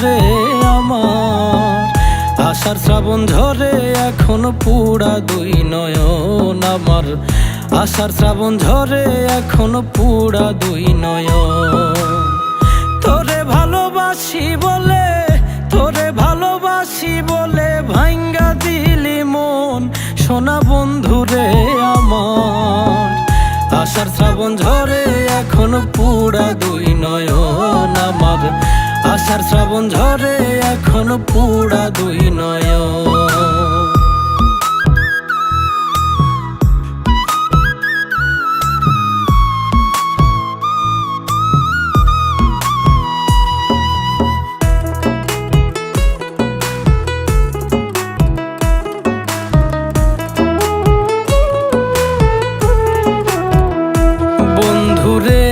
রে আমার। আষাঢ় শ্রাবণ ঝরে এখন পুরা দুই নয়ন আমার। আষাঢ় শ্রাবণ ঝরে এখন পুরা দুই নয়ন। তোরে ভালোবাসি বলে, তোরে ভালোবাসি বলে ভাঙ্গা দিলি মন সোনা বন্ধু রে আমার। আষাঢ় শ্রাবণ ঝরে এখন পুরা দুই নয়ন আমার। আষাঢ় শ্রাবণ ঝরে এখন পুরা দুই নয়ন। বন্ধুরে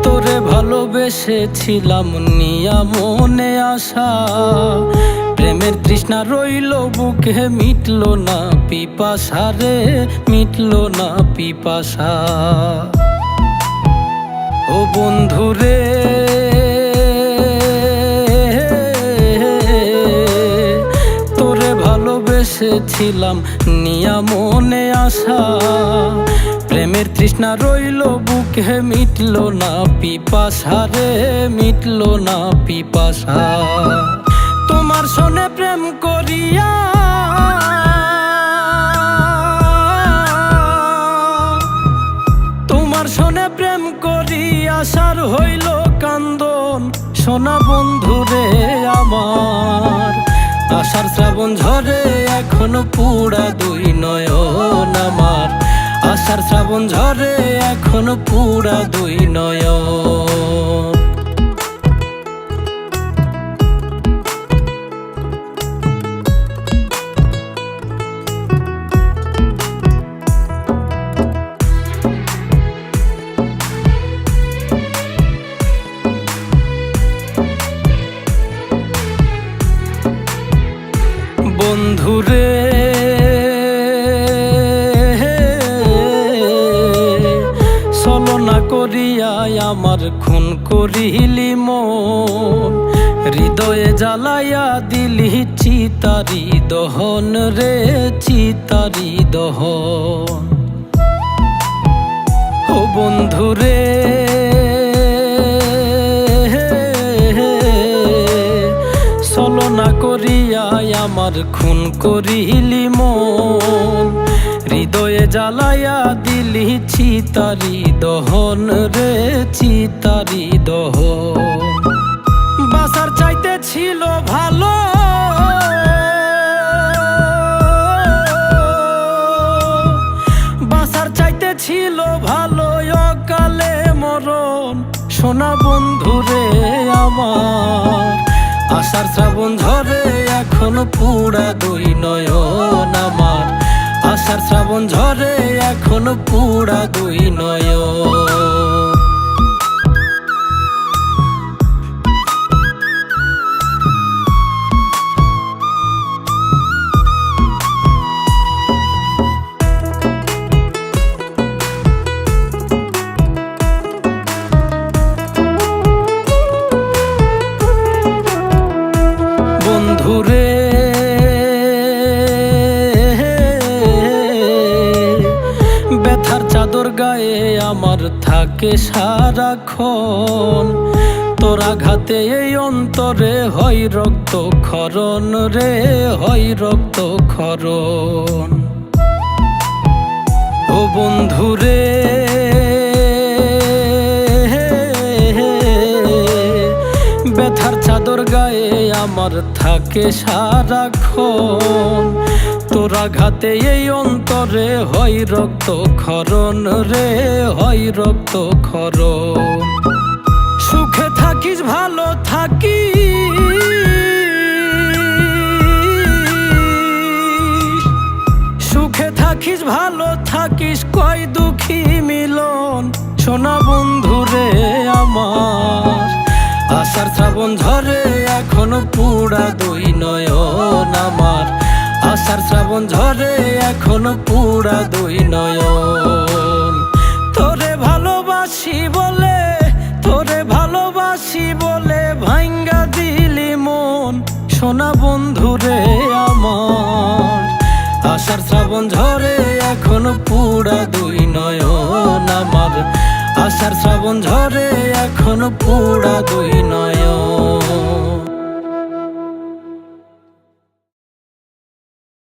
তোরে ভালোবেসেছিলাম নিয়া মনে আশা। প্রেমের তৃষ্ণা রইল বুকে মিটল না পিপাসা রে, মিটল না পিপাসা। ও বন্ধুরে ভালোবেসেছিলাম নিয়া মনে আশা। প্রেমের তৃষ্ণা রইল বুকে মিটল না পিপাসা রে, মিটল না পিপাসা। তোমার সনে প্রেম করিয়া তোমার সনে প্রেম করিয়া সার হইল কান্দন সোনা বন্ধু রে আমার। আষাঢ় শ্রাবণ ঝরে এখন পুরা দুই নয়ন আমার। আষাঢ় শ্রাবণ ঝরে এখন পুরা দুই নয়ন। বন্ধুরে ছলনা করিয়া আমার খুন করিলি মন। হৃদয়ে জ্বালাইয়া দিলি চিতারি দহন রে, চিতারি দহন। ও বন্ধুরে ছলনা করিয়া আমার খুন করিলি মন। হৃদয়ে জ্বালাইয়া দিলি চিতারি দহন রে, চিতারি দহন। বাসার চাইতে ছিল ভালো, বাসার চাইতে ছিল ভালো অকালে মরণ সোনা বন্ধু রে আমার। আষাঢ় শ্রাবণ ঝরে এখন পুরা দুই নয়ন আমার। আষাঢ় শ্রাবণ ঝরে এখন পুরা দুই নয়ন। বন্ধুরে ব্যথার চাদর গায়ে আমার থাকে সারাক্ষণ। তোর আঘাতে এই অন্তরে হয় রক্ত ক্ষরণ রে, হয় রক্ত ক্ষরণ। ও বন্ধুরে ব্যথার চাদর গায়ে আমার থাকে সারাক্ষণ। তোর আঘাতে এই অন্তরে হয় রক্ত ক্ষরণ রে, হয় রক্ত ক্ষরণ। সুখে থাকিস ভালো থাকিস, সুখে থাকিস ভালো থাকিস কয় দুঃখী মিলন সোনা বন্ধু রে আমার। আষাঢ় শ্রাবণ ঝরে এখন পুরা দুই নয়ন আমার। আষাঢ় শ্রাবণ ঝরে এখন পুরা দুই নয়ন। তোরে ভালোবাসি সোনা বন্ধুরে আমার। আষাঢ় শ্রাবণ ঝরে এখন পুরা দুই নয়ন আমার। আষাঢ় শ্রাবণ ঝরে এখন পুরা দুই নয়ন।